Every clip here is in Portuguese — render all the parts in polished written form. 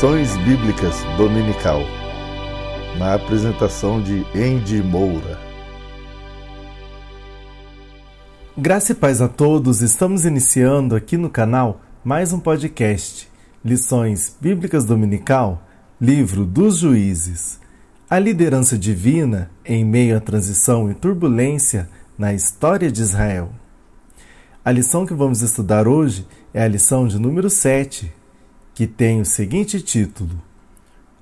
Lições Bíblicas Dominical, na apresentação de Andy Moura. Graça e paz a todos, estamos iniciando aqui no canal mais um podcast, Lições Bíblicas Dominical, Livro dos Juízes. A liderança divina em meio à transição e turbulência na história de Israel. A lição que vamos estudar hoje é a lição de número 7, que tem o seguinte título: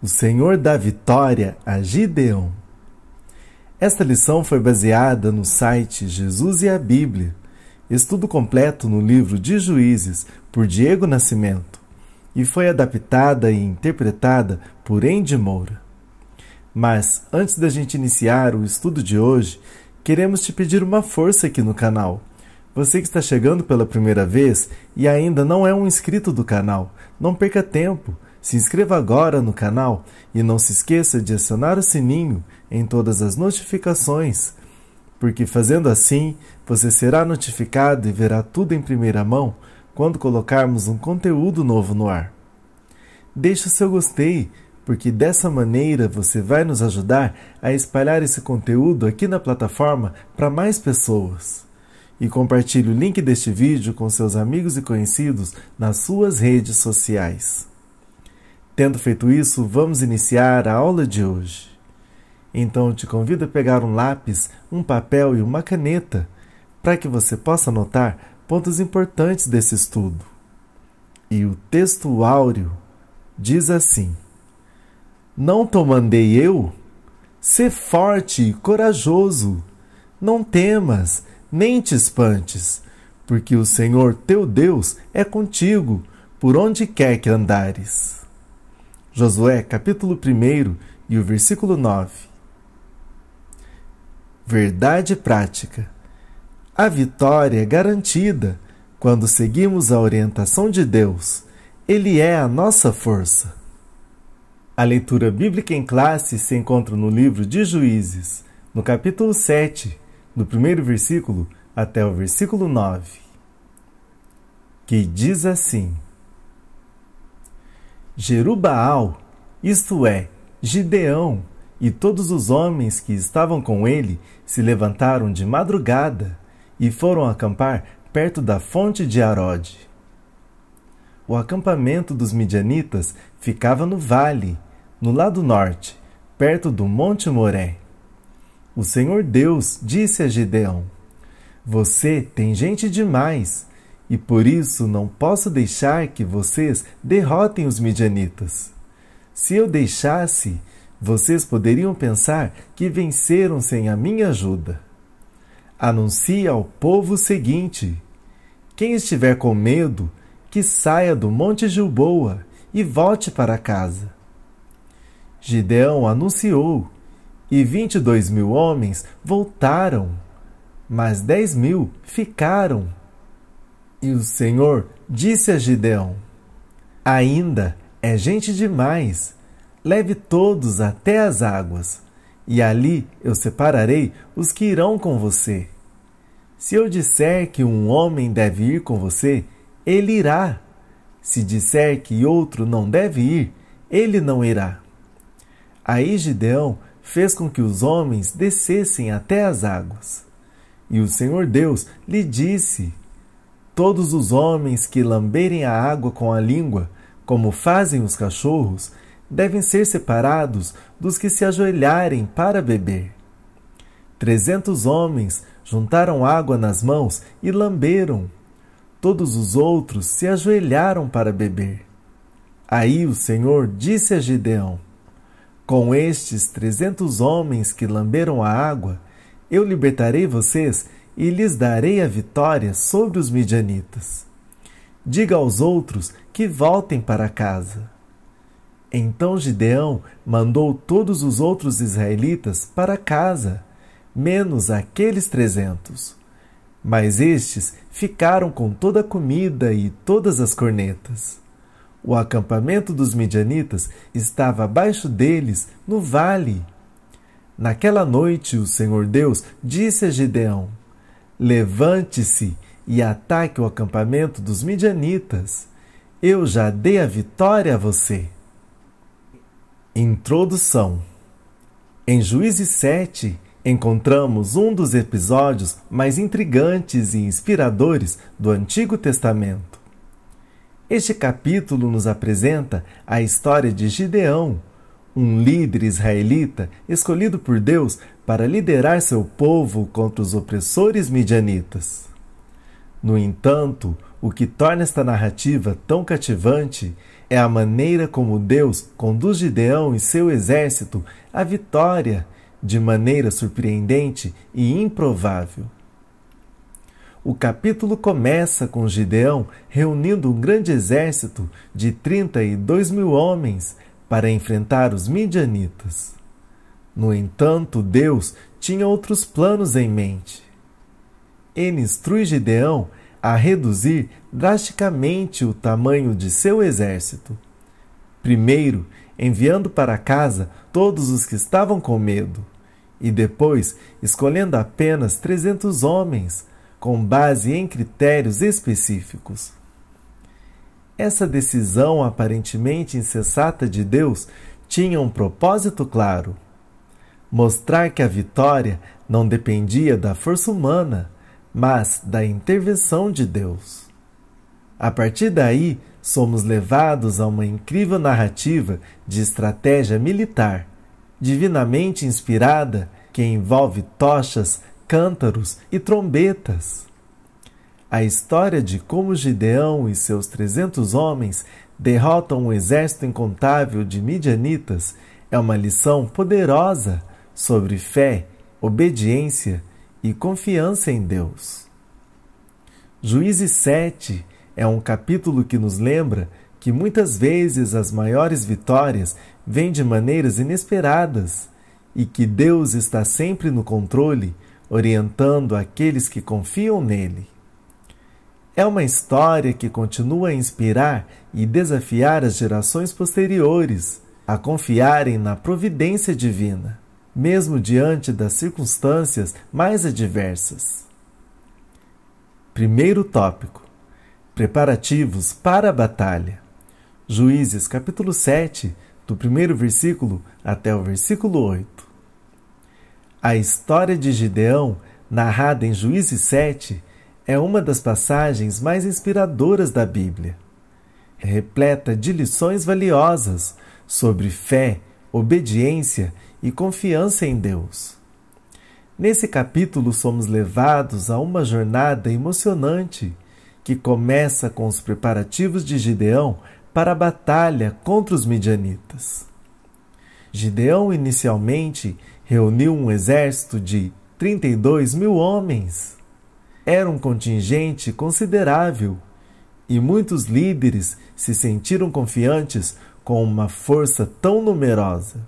O Senhor dá vitória a Gideão. Esta lição foi baseada no site Jesus e a Bíblia, estudo completo no livro de Juízes por Diego Nascimento, e foi adaptada e interpretada por Andy Moura. Mas, antes da gente iniciar o estudo de hoje, queremos te pedir uma força aqui no canal. Você que está chegando pela primeira vez e ainda não é um inscrito do canal, não perca tempo. Se inscreva agora no canal e não se esqueça de acionar o sininho em todas as notificações, porque fazendo assim, você será notificado e verá tudo em primeira mão quando colocarmos um conteúdo novo no ar. Deixe o seu gostei, porque dessa maneira você vai nos ajudar a espalhar esse conteúdo aqui na plataforma para mais pessoas. E compartilhe o link deste vídeo com seus amigos e conhecidos nas suas redes sociais. Tendo feito isso, vamos iniciar a aula de hoje. Então, te convido a pegar um lápis, um papel e uma caneta, para que você possa anotar pontos importantes desse estudo. E o texto áureo diz assim: Não te mandei eu? Sê forte e corajoso, não temas, nem te espantes, porque o Senhor teu Deus é contigo, por onde quer que andares. Josué, capítulo 1 e o versículo 9. Verdade prática. A vitória é garantida quando seguimos a orientação de Deus. Ele é a nossa força. A leitura bíblica em classe se encontra no livro de Juízes, no capítulo 7, do primeiro versículo até o versículo 9, que diz assim: Jerubaal, isto é, Gideão, e todos os homens que estavam com ele se levantaram de madrugada e foram acampar perto da fonte de Arode. O acampamento dos midianitas ficava no vale, no lado norte, perto do Monte Moré. O Senhor Deus disse a Gideão: Você tem gente demais, e por isso não posso deixar que vocês derrotem os midianitas. Se eu deixasse, vocês poderiam pensar que venceram sem a minha ajuda. Anuncie ao povo o seguinte: quem estiver com medo, que saia do Monte Gilboa e volte para casa. Gideão anunciou, e 22.000 homens voltaram, mas 10.000 ficaram. E o Senhor disse a Gideão: Ainda é gente demais, leve todos até as águas, e ali eu separarei os que irão com você. Se eu disser que um homem deve ir com você, ele irá. Se disser que outro não deve ir, ele não irá. Aí Gideão fez com que os homens descessem até as águas. E o Senhor Deus lhe disse: Todos os homens que lamberem a água com a língua, como fazem os cachorros, devem ser separados dos que se ajoelharem para beber. 300 homens juntaram água nas mãos e lamberam. Todos os outros se ajoelharam para beber. Aí o Senhor disse a Gideão: Com estes 300 homens que lamberam a água, eu libertarei vocês e lhes darei a vitória sobre os midianitas. Diga aos outros que voltem para casa. Então Gideão mandou todos os outros israelitas para casa, menos aqueles 300. Mas estes ficaram com toda a comida e todas as cornetas. O acampamento dos midianitas estava abaixo deles, no vale. Naquela noite o Senhor Deus disse a Gideão: Levante-se e ataque o acampamento dos midianitas. Eu já dei a vitória a você. Introdução. Em Juízes 7, encontramos um dos episódios mais intrigantes e inspiradores do Antigo Testamento. Este capítulo nos apresenta a história de Gideão, um líder israelita escolhido por Deus para liderar seu povo contra os opressores midianitas. No entanto, o que torna esta narrativa tão cativante é a maneira como Deus conduz Gideão e seu exército à vitória de maneira surpreendente e improvável. O capítulo começa com Gideão reunindo um grande exército de 32 mil homens para enfrentar os midianitas. No entanto, Deus tinha outros planos em mente. Ele instrui Gideão a reduzir drasticamente o tamanho de seu exército. Primeiro, enviando para casa todos os que estavam com medo, e depois escolhendo apenas 300 homens, com base em critérios específicos. Essa decisão aparentemente insensata de Deus tinha um propósito claro: mostrar que a vitória não dependia da força humana, mas da intervenção de Deus. A partir daí, somos levados a uma incrível narrativa de estratégia militar, divinamente inspirada, que envolve tochas, cântaros e trombetas. A história de como Gideão e seus 300 homens derrotam um exército incontável de midianitas é uma lição poderosa sobre fé, obediência e confiança em Deus. Juízes 7 é um capítulo que nos lembra que muitas vezes as maiores vitórias vêm de maneiras inesperadas e que Deus está sempre no controle, orientando aqueles que confiam nele. É uma história que continua a inspirar e desafiar as gerações posteriores a confiarem na providência divina, mesmo diante das circunstâncias mais adversas. Primeiro tópico: preparativos para a batalha. Juízes capítulo 7, do primeiro versículo até o versículo 8. A história de Gideão, narrada em Juízes 7, é uma das passagens mais inspiradoras da Bíblia. É repleta de lições valiosas sobre fé, obediência e confiança em Deus. Nesse capítulo somos levados a uma jornada emocionante que começa com os preparativos de Gideão para a batalha contra os midianitas. Gideão inicialmente reuniu um exército de 32 mil homens. Era um contingente considerável e muitos líderes se sentiram confiantes com uma força tão numerosa.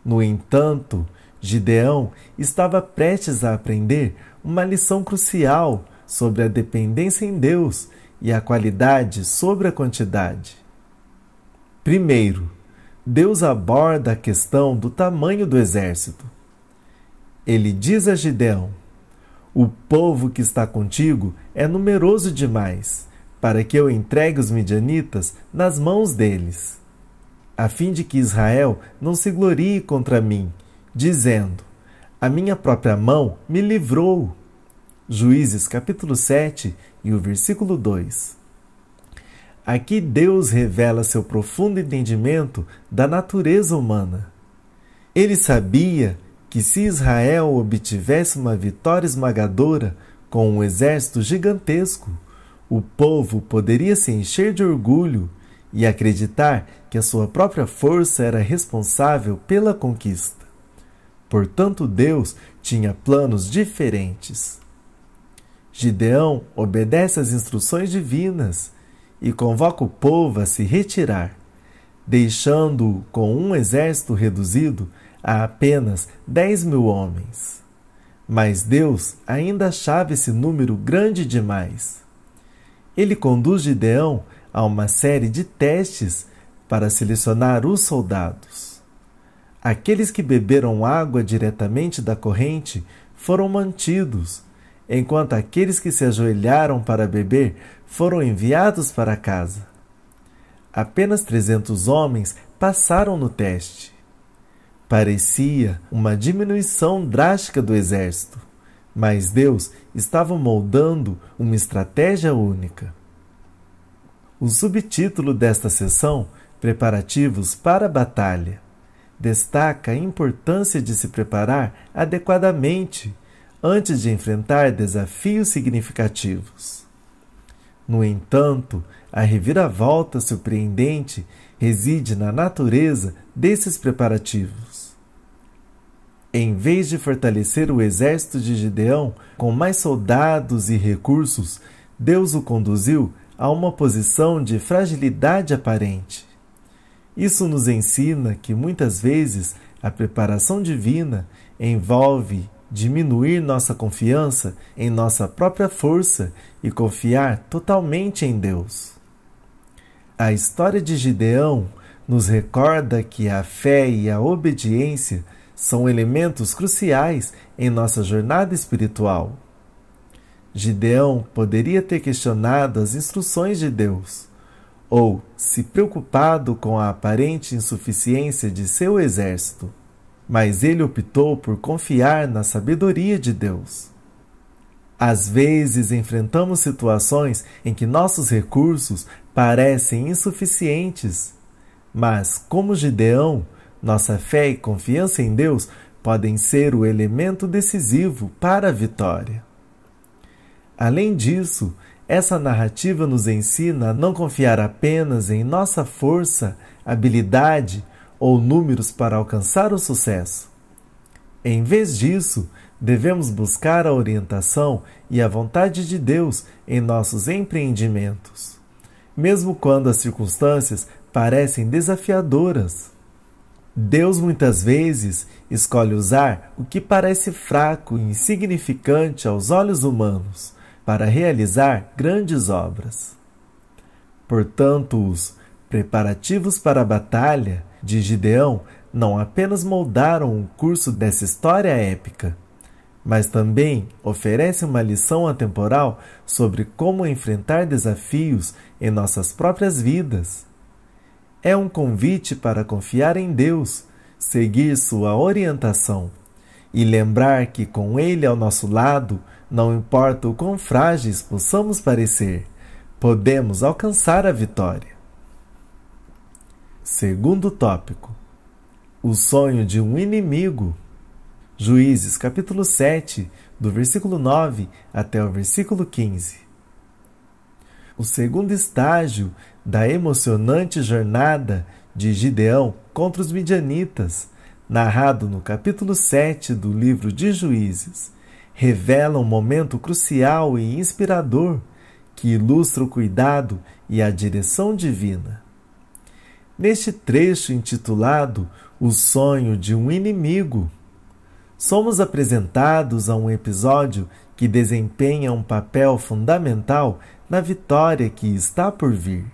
No entanto, Gideão estava prestes a aprender uma lição crucial sobre a dependência em Deus e a qualidade sobre a quantidade. Primeiro, Deus aborda a questão do tamanho do exército. Ele diz a Gideão: "O povo que está contigo é numeroso demais, para que eu entregue os midianitas nas mãos deles, a fim de que Israel não se glorie contra mim, dizendo: a minha própria mão me livrou." Juízes capítulo 7 e o versículo 2. Aqui Deus revela seu profundo entendimento da natureza humana. Ele sabia que se Israel obtivesse uma vitória esmagadora com um exército gigantesco, o povo poderia se encher de orgulho e acreditar que a sua própria força era responsável pela conquista. Portanto, Deus tinha planos diferentes. Gideão obedece às instruções divinas e convoca o povo a se retirar, deixando-o com um exército reduzido a apenas 10 mil homens. Mas Deus ainda achava esse número grande demais. Ele conduz Gideão a uma série de testes para selecionar os soldados. Aqueles que beberam água diretamente da corrente foram mantidos, enquanto aqueles que se ajoelharam para beber foram enviados para casa. Apenas 300 homens passaram no teste. Parecia uma diminuição drástica do exército, mas Deus estava moldando uma estratégia única. O subtítulo desta sessão, Preparativos para a Batalha, destaca a importância de se preparar adequadamente antes de enfrentar desafios significativos. No entanto, a reviravolta surpreendente reside na natureza desses preparativos. Em vez de fortalecer o exército de Gideão com mais soldados e recursos, Deus o conduziu a uma posição de fragilidade aparente. Isso nos ensina que muitas vezes a preparação divina envolve diminuir nossa confiança em nossa própria força e confiar totalmente em Deus. A história de Gideão nos recorda que a fé e a obediência são elementos cruciais em nossa jornada espiritual. Gideão poderia ter questionado as instruções de Deus, ou se preocupado com a aparente insuficiência de seu exército, mas ele optou por confiar na sabedoria de Deus. Às vezes enfrentamos situações em que nossos recursos parecem insuficientes, mas, como Gideão, nossa fé e confiança em Deus podem ser o elemento decisivo para a vitória. Além disso, essa narrativa nos ensina a não confiar apenas em nossa força, habilidade ou números para alcançar o sucesso. Em vez disso, devemos buscar a orientação e a vontade de Deus em nossos empreendimentos, mesmo quando as circunstâncias parecem desafiadoras. Deus muitas vezes escolhe usar o que parece fraco e insignificante aos olhos humanos para realizar grandes obras. Portanto, os preparativos para a batalha de Gideão não apenas moldaram o curso dessa história épica, mas também oferecem uma lição atemporal sobre como enfrentar desafios em nossas próprias vidas. É um convite para confiar em Deus, seguir sua orientação e lembrar que com Ele ao nosso lado, não importa o quão frágeis possamos parecer, podemos alcançar a vitória. Segundo tópico: o sonho de um inimigo. Juízes capítulo 7, do versículo 9 até o versículo 15. O segundo estágio da emocionante jornada de Gideão contra os midianitas, narrado no capítulo 7 do livro de Juízes, revela um momento crucial e inspirador que ilustra o cuidado e a direção divina. Neste trecho intitulado O Sonho de um Inimigo, somos apresentados a um episódio que desempenha um papel fundamental na vitória que está por vir.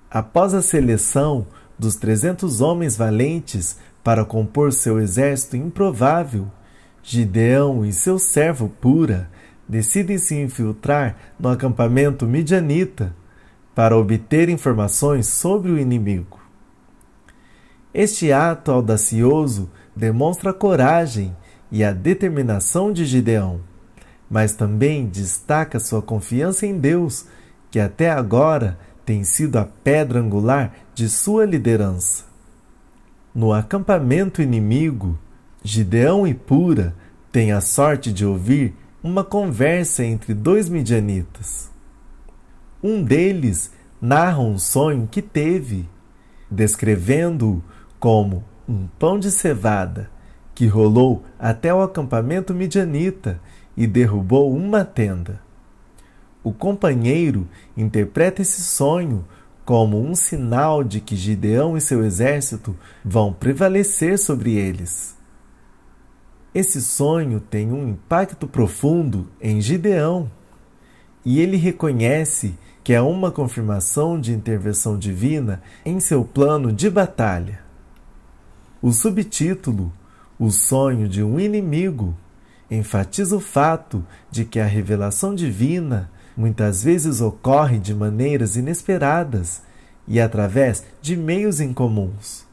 Após a seleção dos 300 homens valentes para compor seu exército improvável, Gideão e seu servo Pura decidem se infiltrar no acampamento midianita para obter informações sobre o inimigo. Este ato audacioso demonstra a coragem e a determinação de Gideão, mas também destaca sua confiança em Deus, que até agora tem sido a pedra angular de sua liderança. No acampamento inimigo, Gideão e Pura têm a sorte de ouvir uma conversa entre dois midianitas. Um deles narra um sonho que teve, descrevendo-o como um pão de cevada que rolou até o acampamento midianita e derrubou uma tenda. O companheiro interpreta esse sonho como um sinal de que Gideão e seu exército vão prevalecer sobre eles. Esse sonho tem um impacto profundo em Gideão, e ele reconhece que é uma confirmação de intervenção divina em seu plano de batalha. O subtítulo, O Sonho de um Inimigo, enfatiza o fato de que a revelação divina muitas vezes ocorre de maneiras inesperadas e através de meios incomuns.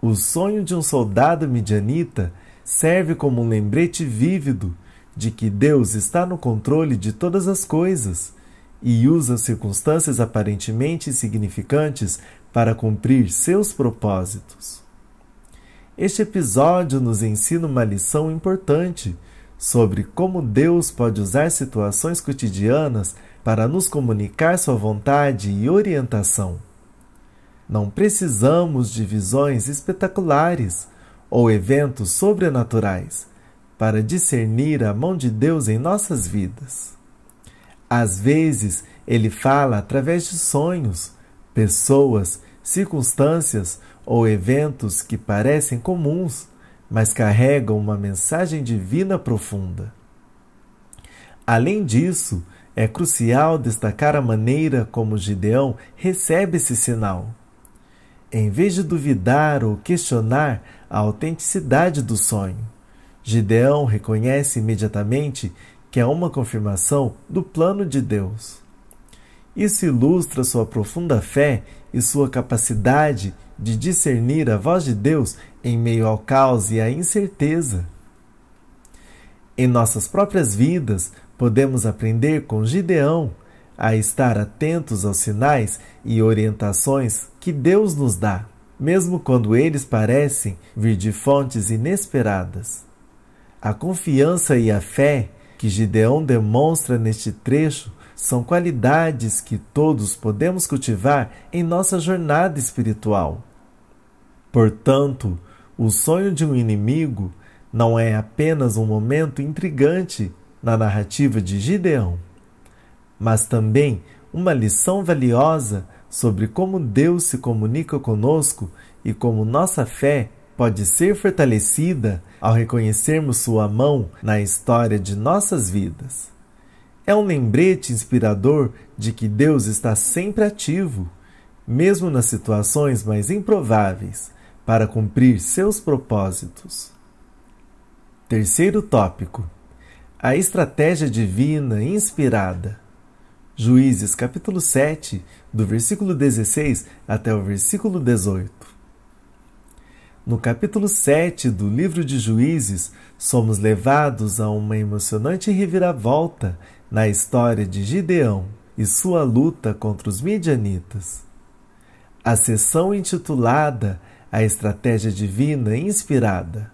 O sonho de um soldado midianita serve como um lembrete vívido de que Deus está no controle de todas as coisas e usa circunstâncias aparentemente insignificantes para cumprir seus propósitos. Este episódio nos ensina uma lição importante sobre como Deus pode usar situações cotidianas para nos comunicar sua vontade e orientação. Não precisamos de visões espetaculares ou eventos sobrenaturais para discernir a mão de Deus em nossas vidas. Às vezes, Ele fala através de sonhos, pessoas, circunstâncias ou eventos que parecem comuns, mas carregam uma mensagem divina profunda. Além disso, é crucial destacar a maneira como Gideão recebe esse sinal. Em vez de duvidar ou questionar a autenticidade do sonho, Gideão reconhece imediatamente que é uma confirmação do plano de Deus. Isso ilustra sua profunda fé e sua capacidade de discernir a voz de Deus em meio ao caos e à incerteza. Em nossas próprias vidas, podemos aprender com Gideão a estar atentos aos sinais e orientações que Deus nos dá, mesmo quando eles parecem vir de fontes inesperadas. A confiança e a fé que Gideão demonstra neste trecho são qualidades que todos podemos cultivar em nossa jornada espiritual. Portanto, o sonho de um inimigo não é apenas um momento intrigante na narrativa de Gideão, mas também uma lição valiosa sobre como Deus se comunica conosco e como nossa fé pode ser fortalecida ao reconhecermos sua mão na história de nossas vidas. É um lembrete inspirador de que Deus está sempre ativo, mesmo nas situações mais improváveis, para cumprir seus propósitos. Terceiro tópico: a estratégia divina inspirada. Juízes capítulo 7, do versículo 16 até o versículo 18. No capítulo 7 do livro de Juízes, somos levados a uma emocionante reviravolta na história de Gideão e sua luta contra os midianitas. A sessão intitulada A Estratégia Divina Inspirada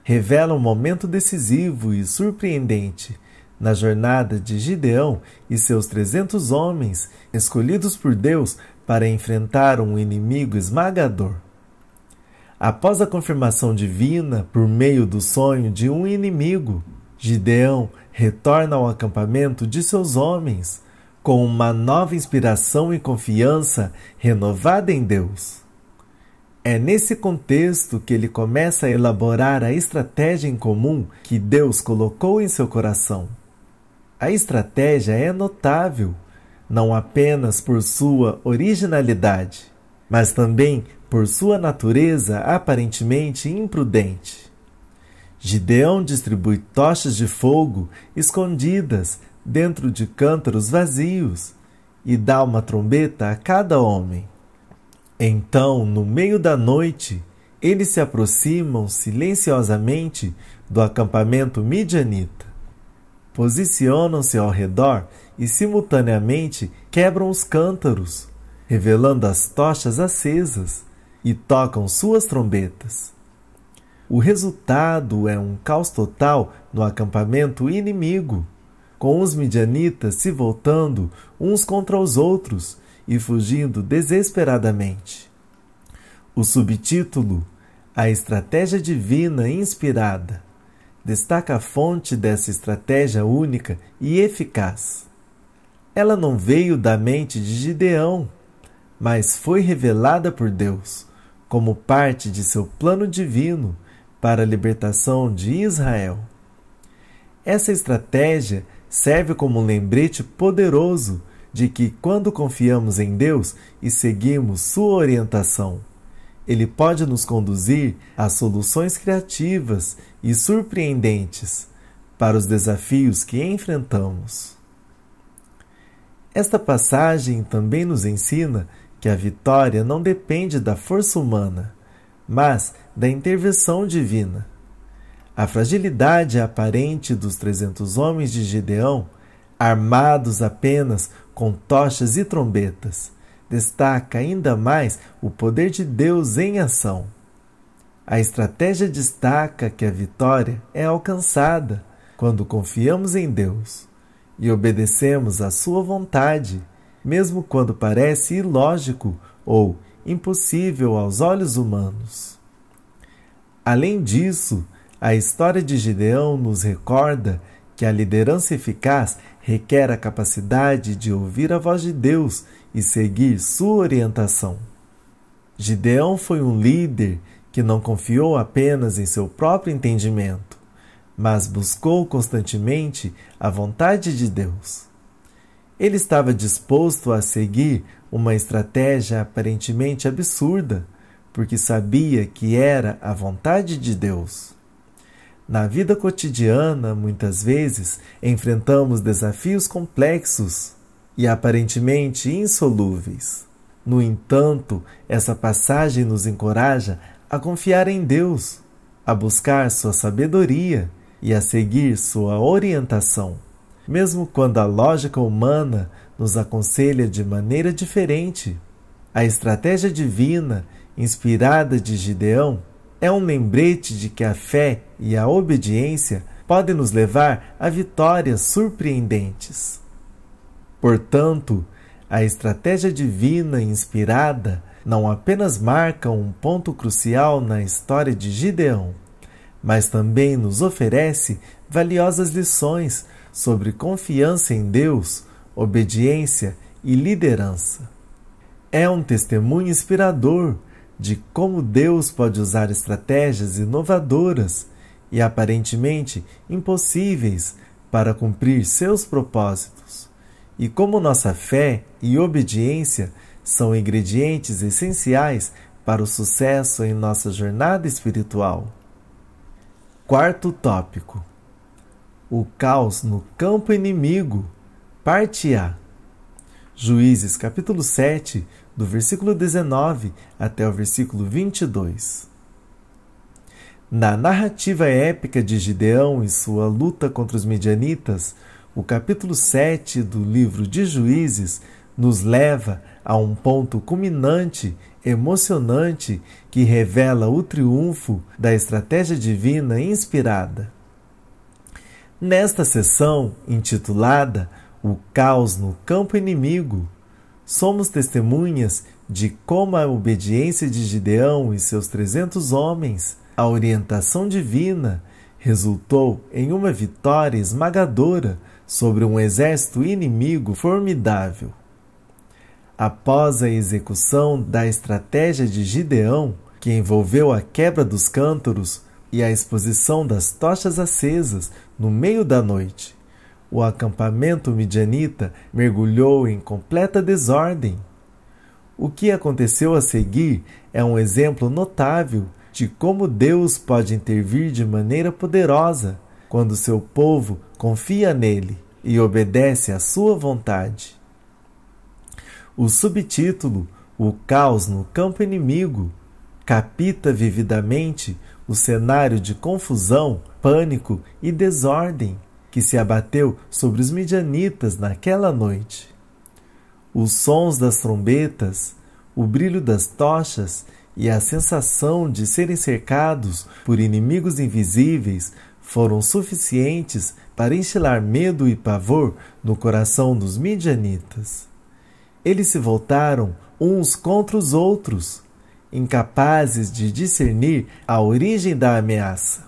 revela um momento decisivo e surpreendente na jornada de Gideão e seus 300 homens escolhidos por Deus para enfrentar um inimigo esmagador. Após a confirmação divina por meio do sonho de um inimigo, Gideão retorna ao acampamento de seus homens com uma nova inspiração e confiança renovada em Deus. É nesse contexto que ele começa a elaborar a estratégia em comum que Deus colocou em seu coração. A estratégia é notável, não apenas por sua originalidade, mas também por sua natureza aparentemente imprudente. Gideão distribui tochas de fogo escondidas dentro de cântaros vazios e dá uma trombeta a cada homem. Então, no meio da noite, eles se aproximam silenciosamente do acampamento midianita. Posicionam-se ao redor e simultaneamente quebram os cântaros, revelando as tochas acesas, e tocam suas trombetas. O resultado é um caos total no acampamento inimigo, com os midianitas se voltando uns contra os outros e fugindo desesperadamente. O subtítulo, A Estratégia Divina Inspirada, destaca a fonte dessa estratégia única e eficaz. Ela não veio da mente de Gideão, mas foi revelada por Deus como parte de seu plano divino para a libertação de Israel. Essa estratégia serve como um lembrete poderoso de que, quando confiamos em Deus e seguimos sua orientação, Ele pode nos conduzir a soluções criativas e surpreendentes para os desafios que enfrentamos. Esta passagem também nos ensina que a vitória não depende da força humana, mas da intervenção divina. A fragilidade aparente dos 300 homens de Gideão, armados apenas com tochas e trombetas, destaca ainda mais o poder de Deus em ação. A estratégia destaca que a vitória é alcançada quando confiamos em Deus e obedecemos à sua vontade, mesmo quando parece ilógico ou impossível aos olhos humanos. Além disso, a história de Gideão nos recorda que a liderança eficaz requer a capacidade de ouvir a voz de Deus e seguir sua orientação. Gideão foi um líder que não confiou apenas em seu próprio entendimento, mas buscou constantemente a vontade de Deus. Ele estava disposto a seguir uma estratégia aparentemente absurda, porque sabia que era a vontade de Deus. Na vida cotidiana, muitas vezes, enfrentamos desafios complexos e aparentemente insolúveis. No entanto, essa passagem nos encoraja a confiar em Deus, a buscar sua sabedoria e a seguir sua orientação, mesmo quando a lógica humana nos aconselha de maneira diferente. A estratégia divina, inspirada de Gideão, é um lembrete de que a fé e a obediência podem nos levar a vitórias surpreendentes. Portanto, a estratégia divina inspirada não apenas marca um ponto crucial na história de Gideão, mas também nos oferece valiosas lições sobre confiança em Deus, obediência e liderança. É um testemunho inspirador de como Deus pode usar estratégias inovadoras e aparentemente impossíveis para cumprir seus propósitos, e como nossa fé e obediência são ingredientes essenciais para o sucesso em nossa jornada espiritual. Quarto tópico: o caos no campo inimigo, parte A. Juízes capítulo 7, do versículo 19 até o versículo 22. Na narrativa épica de Gideão e sua luta contra os midianitas, o capítulo 7 do livro de Juízes nos leva a um ponto culminante, emocionante, que revela o triunfo da estratégia divina inspirada. Nesta sessão, intitulada O Caos no Campo Inimigo, somos testemunhas de como a obediência de Gideão e seus 300 homens, a orientação divina, resultou em uma vitória esmagadora sobre um exército inimigo formidável. Após a execução da estratégia de Gideão, que envolveu a quebra dos cântaros e a exposição das tochas acesas no meio da noite, o acampamento midianita mergulhou em completa desordem. O que aconteceu a seguir é um exemplo notável de como Deus pode intervir de maneira poderosa quando seu povo confia nele e obedece à sua vontade. O subtítulo O Caos no Campo Inimigo capta vividamente o cenário de confusão, pânico e desordem que se abateu sobre os midianitas naquela noite. Os sons das trombetas, o brilho das tochas e a sensação de serem cercados por inimigos invisíveis foram suficientes para instilar medo e pavor no coração dos midianitas. Eles se voltaram uns contra os outros, incapazes de discernir a origem da ameaça.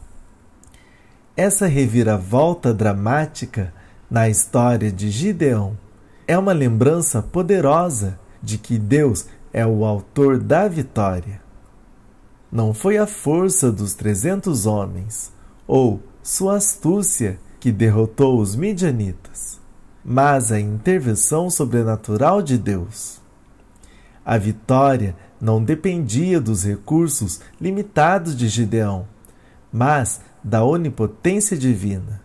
Essa reviravolta dramática na história de Gideão é uma lembrança poderosa de que Deus é o autor da vitória. Não foi a força dos 300 homens ou sua astúcia que derrotou os midianitas, mas a intervenção sobrenatural de Deus. A vitória não dependia dos recursos limitados de Gideão, mas da onipotência divina.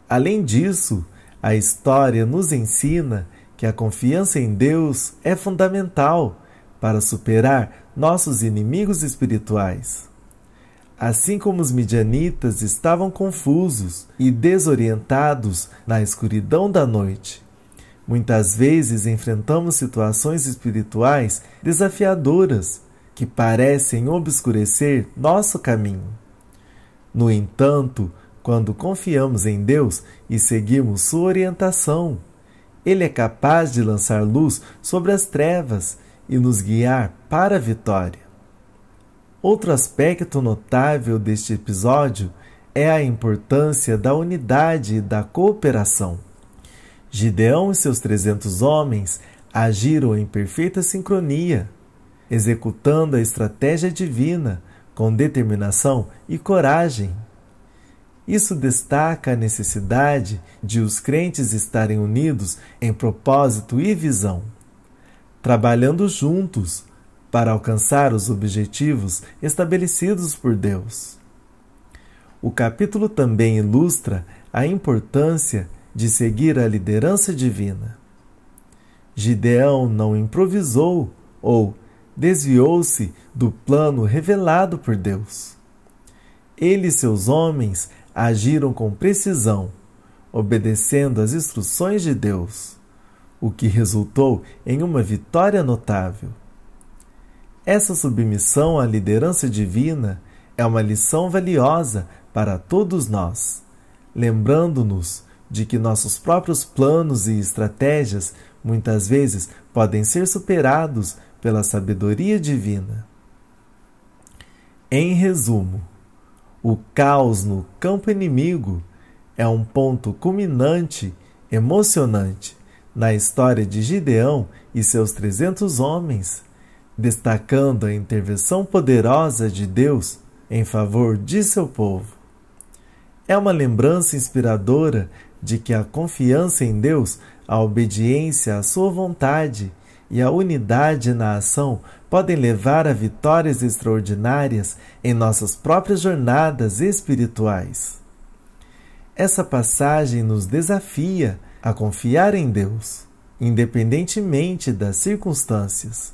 Além disso, a história nos ensina que a confiança em Deus é fundamental para superar nossos inimigos espirituais. Assim como os midianitas estavam confusos e desorientados na escuridão da noite, muitas vezes enfrentamos situações espirituais desafiadoras que parecem obscurecer nosso caminho. No entanto, quando confiamos em Deus e seguimos sua orientação, Ele é capaz de lançar luz sobre as trevas e nos guiar para a vitória. Outro aspecto notável deste episódio é a importância da unidade e da cooperação. Gideão e seus 300 homens agiram em perfeita sincronia, executando a estratégia divina com determinação e coragem. Isso destaca a necessidade de os crentes estarem unidos em propósito e visão, trabalhando juntos para alcançar os objetivos estabelecidos por Deus. O capítulo também ilustra a importância de seguir a liderança divina. Gideão não improvisou ou desviou-se do plano revelado por Deus. Ele e seus homens agiram com precisão, obedecendo às instruções de Deus, o que resultou em uma vitória notável. Essa submissão à liderança divina é uma lição valiosa para todos nós, lembrando-nos de que nossos próprios planos e estratégias muitas vezes podem ser superados pela sabedoria divina. Em resumo, o caos no campo inimigo é um ponto culminante, emocionante, na história de Gideão e seus 300 homens, destacando a intervenção poderosa de Deus em favor de seu povo. É uma lembrança inspiradora de que a confiança em Deus, a obediência à sua vontade e a unidade na ação podem levar a vitórias extraordinárias em nossas próprias jornadas espirituais. Essa passagem nos desafia a confiar em Deus, independentemente das circunstâncias,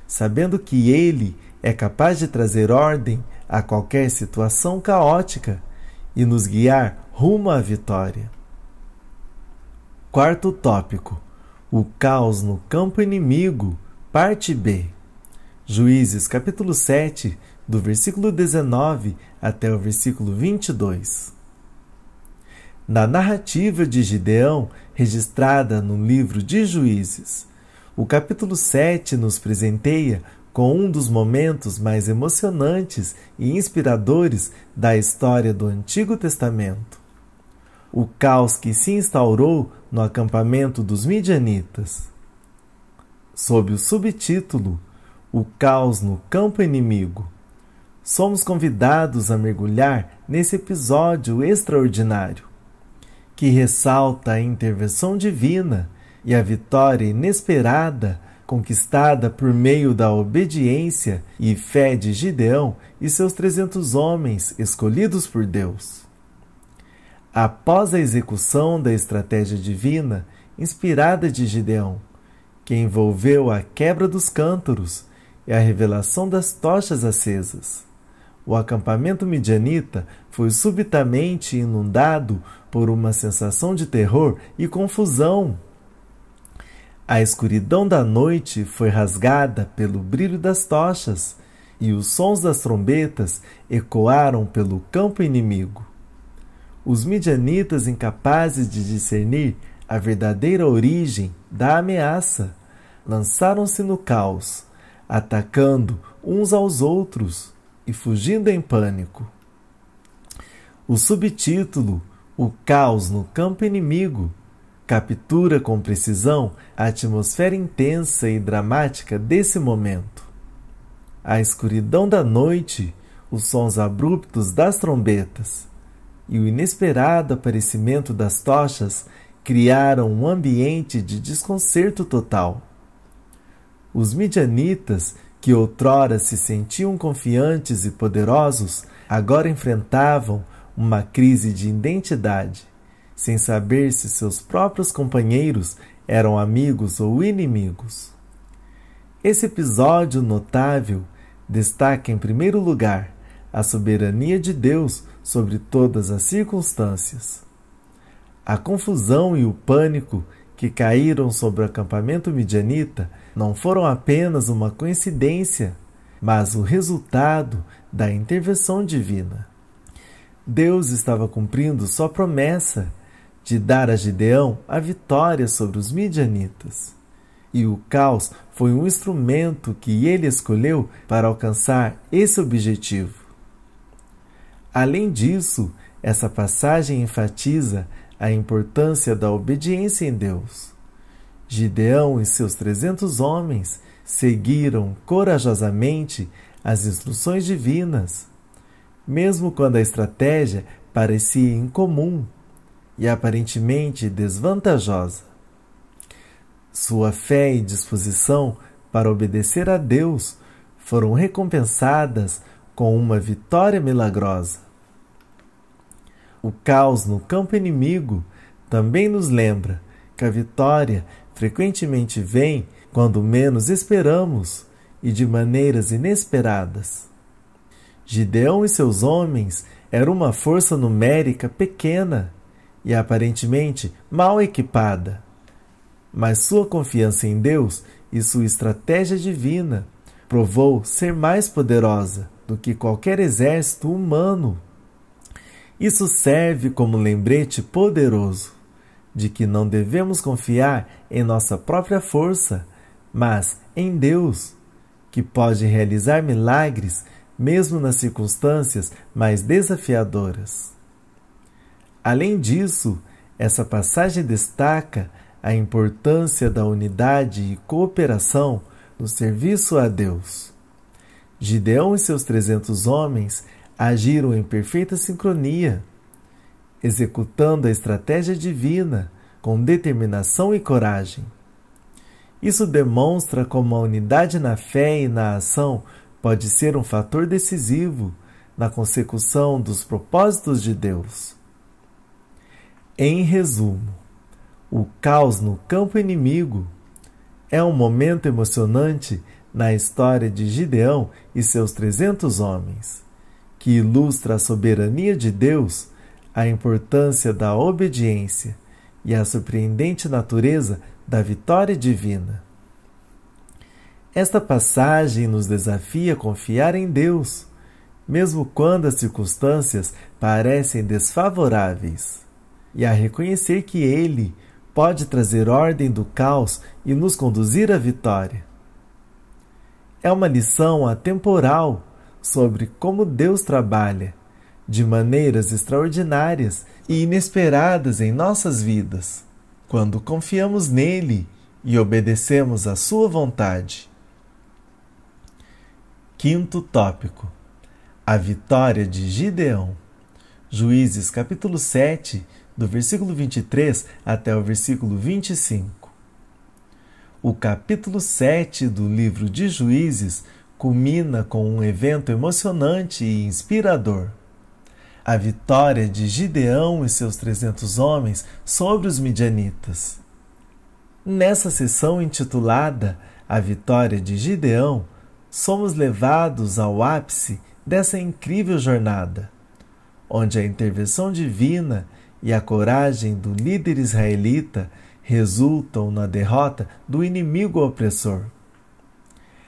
sabendo que Ele é capaz de trazer ordem a qualquer situação caótica e nos guiar rumo à vitória. Quarto tópico: o caos no campo inimigo, parte B. Juízes capítulo 7, do versículo 19 até o versículo 22. Na narrativa de Gideão, registrada no livro de Juízes, o capítulo 7 nos presenteia com um dos momentos mais emocionantes e inspiradores da história do Antigo Testamento: o caos que se instaurou no acampamento dos midianitas. Sob o subtítulo O Caos no Campo Inimigo, somos convidados a mergulhar nesse episódio extraordinário, que ressalta a intervenção divina e a vitória inesperada conquistada por meio da obediência e fé de Gideão e seus 300 homens escolhidos por Deus. Após a execução da estratégia divina inspirada de Gideão, que envolveu a quebra dos cântaros e a revelação das tochas acesas, o acampamento midianita foi subitamente inundado por uma sensação de terror e confusão. A escuridão da noite foi rasgada pelo brilho das tochas e os sons das trombetas ecoaram pelo campo inimigo. Os midianitas, incapazes de discernir a verdadeira origem da ameaça, lançaram-se no caos, atacando uns aos outros e fugindo em pânico. O subtítulo O Caos no Campo Inimigo captura com precisão a atmosfera intensa e dramática desse momento. A escuridão da noite, os sons abruptos das trombetas e o inesperado aparecimento das tochas criaram um ambiente de desconcerto total. Os midianitas, que outrora se sentiam confiantes e poderosos, agora enfrentavam uma crise de identidade, sem saber se seus próprios companheiros eram amigos ou inimigos. Esse episódio notável destaca, em primeiro lugar, a soberania de Deus sobre todas as circunstâncias. A confusão e o pânico que caíram sobre o acampamento midianita não foram apenas uma coincidência, mas o resultado da intervenção divina. Deus estava cumprindo sua promessa de dar a Gideão a vitória sobre os midianitas. E o caos foi um instrumento que ele escolheu para alcançar esse objetivo. Além disso, essa passagem enfatiza a importância da obediência em Deus. Gideão e seus 300 homens seguiram corajosamente as instruções divinas, mesmo quando a estratégia parecia incomum e aparentemente desvantajosa. Sua fé e disposição para obedecer a Deus foram recompensadas com uma vitória milagrosa. O caos no campo inimigo também nos lembra que a vitória frequentemente vem quando menos esperamos e de maneiras inesperadas. Gideão e seus homens eram uma força numérica pequena e aparentemente mal equipada, mas sua confiança em Deus e sua estratégia divina provou ser mais poderosa do que qualquer exército humano. Isso serve como lembrete poderoso de que não devemos confiar em nossa própria força, mas em Deus, que pode realizar milagres mesmo nas circunstâncias mais desafiadoras. Além disso, essa passagem destaca a importância da unidade e cooperação no serviço a Deus. Gideão e seus 300 homens agiram em perfeita sincronia, executando a estratégia divina com determinação e coragem. Isso demonstra como a unidade na fé e na ação pode ser um fator decisivo na consecução dos propósitos de Deus. Em resumo, o caos no campo inimigo é um momento emocionante na história de Gideão e seus 300 homens, que ilustra a soberania de Deus, a importância da obediência e a surpreendente natureza da vitória divina. Esta passagem nos desafia a confiar em Deus, mesmo quando as circunstâncias parecem desfavoráveis, e a reconhecer que Ele pode trazer ordem do caos e nos conduzir à vitória. É uma lição atemporal sobre como Deus trabalha de maneiras extraordinárias e inesperadas em nossas vidas, quando confiamos nele e obedecemos à sua vontade. Quinto tópico: a vitória de Gideão. Juízes capítulo 7, do versículo 23 até o versículo 25. O capítulo 7 do livro de Juízes culmina com um evento emocionante e inspirador: a vitória de Gideão e seus 300 homens sobre os midianitas. Nessa sessão intitulada A Vitória de Gideão, somos levados ao ápice dessa incrível jornada, onde a intervenção divina e a coragem do líder israelita resultam na derrota do inimigo opressor.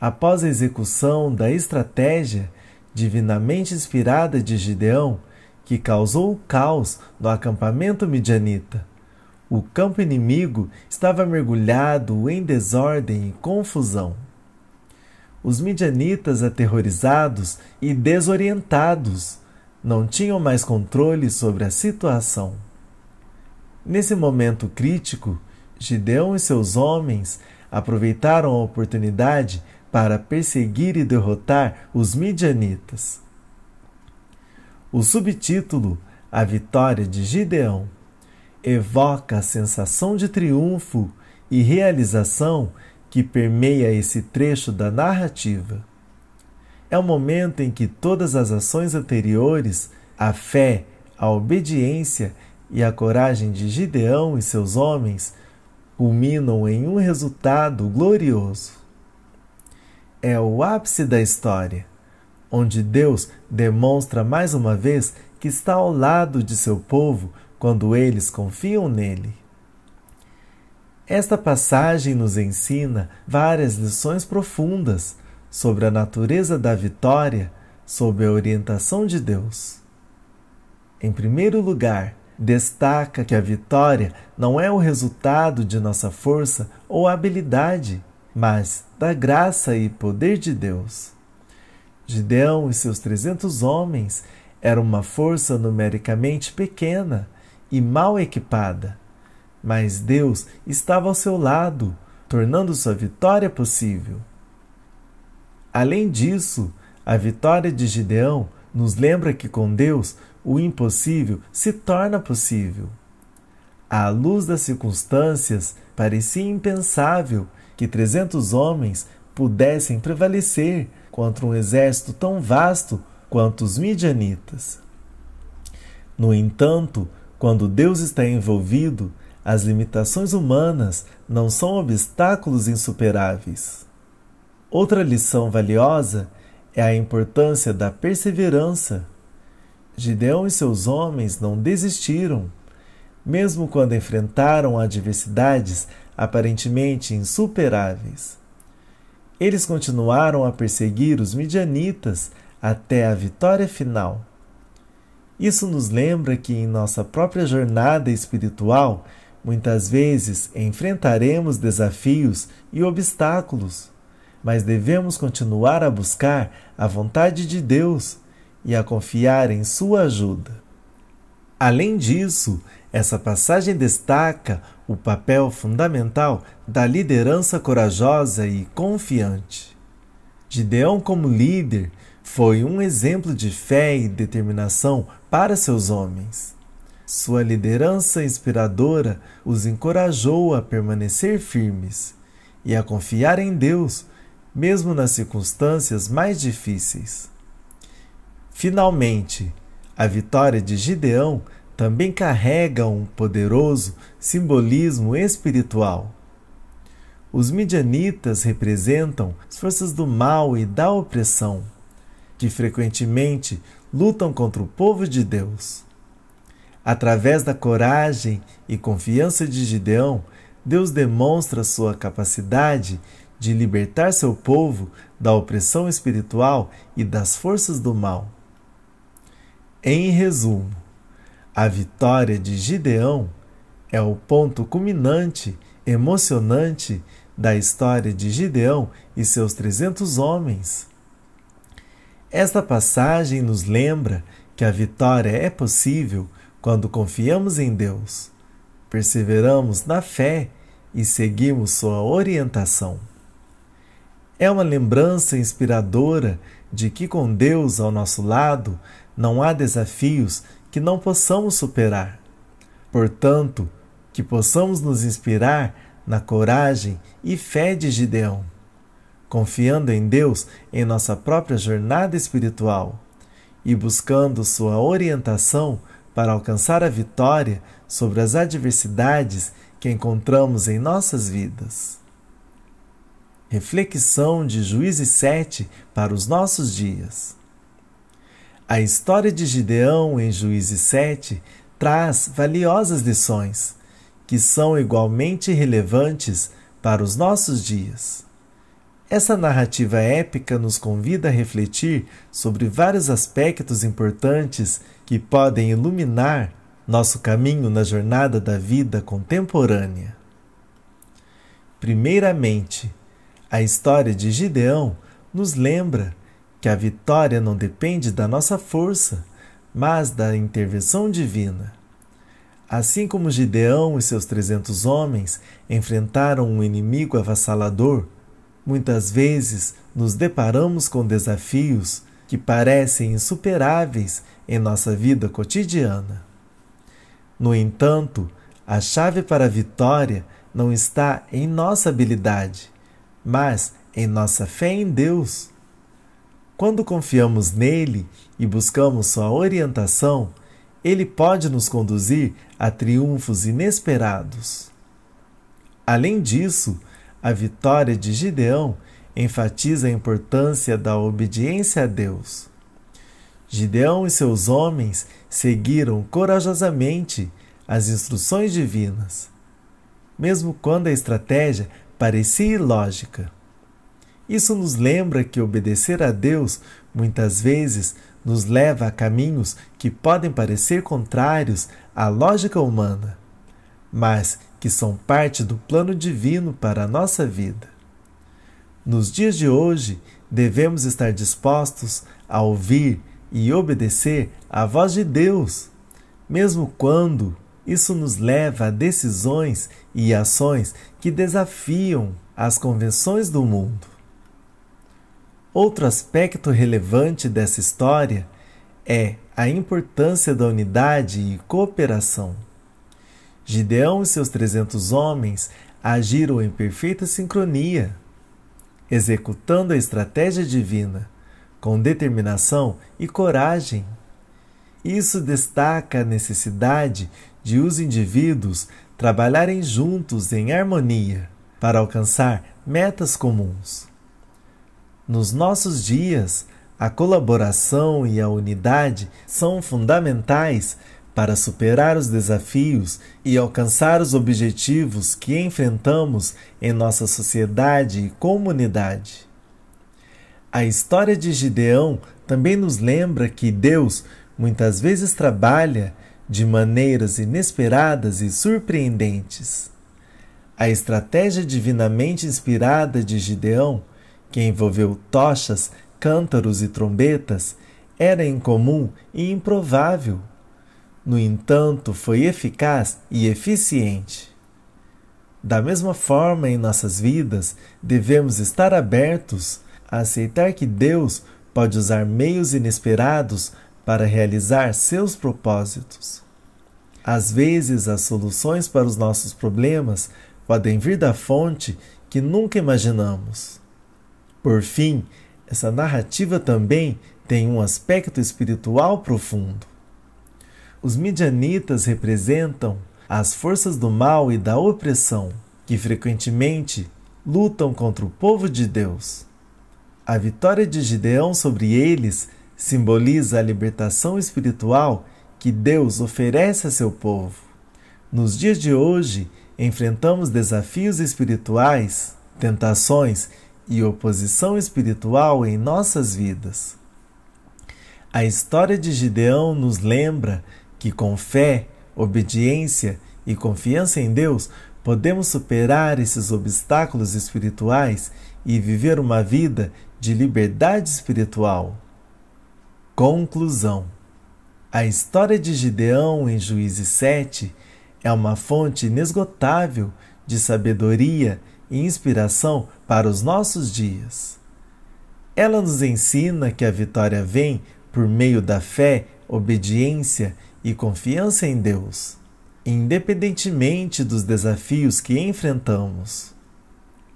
Após a execução da estratégia divinamente inspirada de Gideão, que causou o caos no acampamento midianita, o campo inimigo estava mergulhado em desordem e confusão. Os midianitas, aterrorizados e desorientados, não tinham mais controle sobre a situação. Nesse momento crítico, Gideão e seus homens aproveitaram a oportunidade para perseguir e derrotar os midianitas. O subtítulo, A Vitória de Gideão, evoca a sensação de triunfo e realização que permeia esse trecho da narrativa. É o momento em que todas as ações anteriores, a fé, a obediência e a coragem de Gideão e seus homens, culminam em um resultado glorioso. É o ápice da história, onde Deus demonstra mais uma vez que está ao lado de seu povo quando eles confiam nele. Esta passagem nos ensina várias lições profundas sobre a natureza da vitória sob a orientação de Deus. Em primeiro lugar, destaca que a vitória não é o resultado de nossa força ou habilidade, mas da graça e poder de Deus. Gideão e seus 300 homens eram uma força numericamente pequena e mal equipada, mas Deus estava ao seu lado, tornando sua vitória possível. Além disso, a vitória de Gideão nos lembra que com Deus o impossível se torna possível. À luz das circunstâncias, parecia impensável que 300 homens pudessem prevalecer contra um exército tão vasto quanto os midianitas. No entanto, quando Deus está envolvido, as limitações humanas não são obstáculos insuperáveis. Outra lição valiosa é a importância da perseverança. Gideão e seus homens não desistiram, mesmo quando enfrentaram adversidades aparentemente insuperáveis. Eles continuaram a perseguir os midianitas até a vitória final. Isso nos lembra que em nossa própria jornada espiritual, muitas vezes enfrentaremos desafios e obstáculos, mas devemos continuar a buscar a vontade de Deus e a confiar em sua ajuda. Além disso, essa passagem destaca o papel fundamental da liderança corajosa e confiante. Gideão, como líder, foi um exemplo de fé e determinação para seus homens. Sua liderança inspiradora os encorajou a permanecer firmes e a confiar em Deus, mesmo nas circunstâncias mais difíceis. Finalmente, a vitória de Gideão também carrega um poderoso simbolismo espiritual. Os midianitas representam as forças do mal e da opressão, que frequentemente lutam contra o povo de Deus. Através da coragem e confiança de Gideão, Deus demonstra sua capacidade de libertar seu povo da opressão espiritual e das forças do mal. Em resumo, a vitória de Gideão é o ponto culminante, emocionante da história de Gideão e seus 300 homens. Esta passagem nos lembra que a vitória é possível quando confiamos em Deus, perseveramos na fé e seguimos sua orientação. É uma lembrança inspiradora de que com Deus ao nosso lado não há desafios que não possamos superar. Portanto, que possamos nos inspirar na coragem e fé de Gideão, confiando em Deus em nossa própria jornada espiritual e buscando sua orientação para alcançar a vitória sobre as adversidades que encontramos em nossas vidas. Reflexão de Juízes 7 para os nossos dias. A história de Gideão em Juízes 7 traz valiosas lições, que são igualmente relevantes para os nossos dias. Essa narrativa épica nos convida a refletir sobre vários aspectos importantes que podem iluminar nosso caminho na jornada da vida contemporânea. Primeiramente, a história de Gideão nos lembra que a vitória não depende da nossa força, mas da intervenção divina. Assim como Gideão e seus 300 homens enfrentaram um inimigo avassalador, muitas vezes nos deparamos com desafios que parecem insuperáveis em nossa vida cotidiana. No entanto, a chave para a vitória não está em nossa habilidade, mas em nossa fé em Deus. Quando confiamos nele e buscamos sua orientação, ele pode nos conduzir a triunfos inesperados. Além disso, a vitória de Gideão enfatiza a importância da obediência a Deus. Gideão e seus homens seguiram corajosamente as instruções divinas, mesmo quando a estratégia parecia ilógica. Isso nos lembra que obedecer a Deus muitas vezes nos leva a caminhos que podem parecer contrários à lógica humana, mas que são parte do plano divino para a nossa vida. Nos dias de hoje, devemos estar dispostos a ouvir e obedecer à voz de Deus, mesmo quando isso nos leva a decisões e ações que desafiam as convenções do mundo. Outro aspecto relevante dessa história é a importância da unidade e cooperação. Gideão e seus 300 homens agiram em perfeita sincronia, executando a estratégia divina, com determinação e coragem. Isso destaca a necessidade de os indivíduos trabalharem juntos em harmonia para alcançar metas comuns. Nos nossos dias, a colaboração e a unidade são fundamentais para superar os desafios e alcançar os objetivos que enfrentamos em nossa sociedade e comunidade. A história de Gideão também nos lembra que Deus muitas vezes trabalha de maneiras inesperadas e surpreendentes. A estratégia divinamente inspirada de Gideão, que envolveu tochas, cântaros e trombetas, era incomum e improvável. No entanto, foi eficaz e eficiente. Da mesma forma, em nossas vidas, devemos estar abertos a aceitar que Deus pode usar meios inesperados para realizar seus propósitos. Às vezes, as soluções para os nossos problemas podem vir da fonte que nunca imaginamos. Por fim, essa narrativa também tem um aspecto espiritual profundo. Os midianitas representam as forças do mal e da opressão, que frequentemente lutam contra o povo de Deus. A vitória de Gideão sobre eles simboliza a libertação espiritual que Deus oferece a seu povo. Nos dias de hoje, enfrentamos desafios espirituais, tentações e oposição espiritual em nossas vidas. A história de Gideão nos lembra que com fé, obediência e confiança em Deus, podemos superar esses obstáculos espirituais e viver uma vida de liberdade espiritual. Conclusão: a história de Gideão em Juízes 7 é uma fonte inesgotável de sabedoria e inspiração para os nossos dias. Ela nos ensina que a vitória vem por meio da fé, obediência e confiança em Deus, independentemente dos desafios que enfrentamos.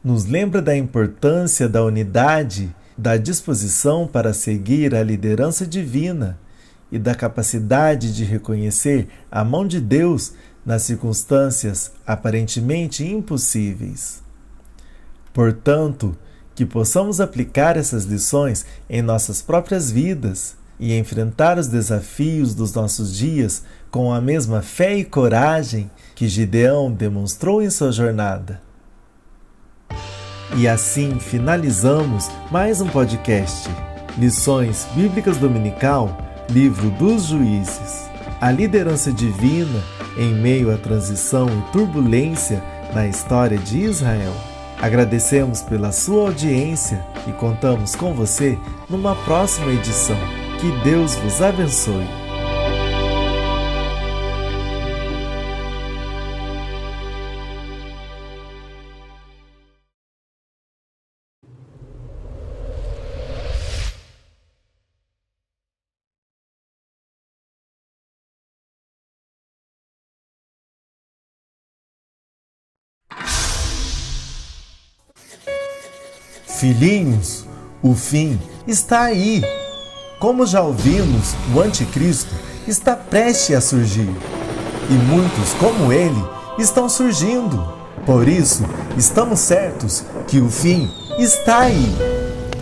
Nos lembra da importância da unidade, da disposição para seguir a liderança divina e da capacidade de reconhecer a mão de Deus nas circunstâncias aparentemente impossíveis. Portanto, que possamos aplicar essas lições em nossas próprias vidas e enfrentar os desafios dos nossos dias com a mesma fé e coragem que Gideão demonstrou em sua jornada. E assim finalizamos mais um podcast, Lições Bíblicas Dominical, Livro dos Juízes. A liderança divina em meio à transição e turbulência na história de Israel. Agradecemos pela sua audiência e contamos com você numa próxima edição. Que Deus vos abençoe. Filhinhos, o fim está aí. Como já ouvimos, o anticristo está prestes a surgir. E muitos, como ele, estão surgindo. Por isso, estamos certos que o fim está aí.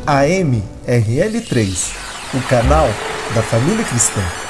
AMRL3, o canal da família cristã.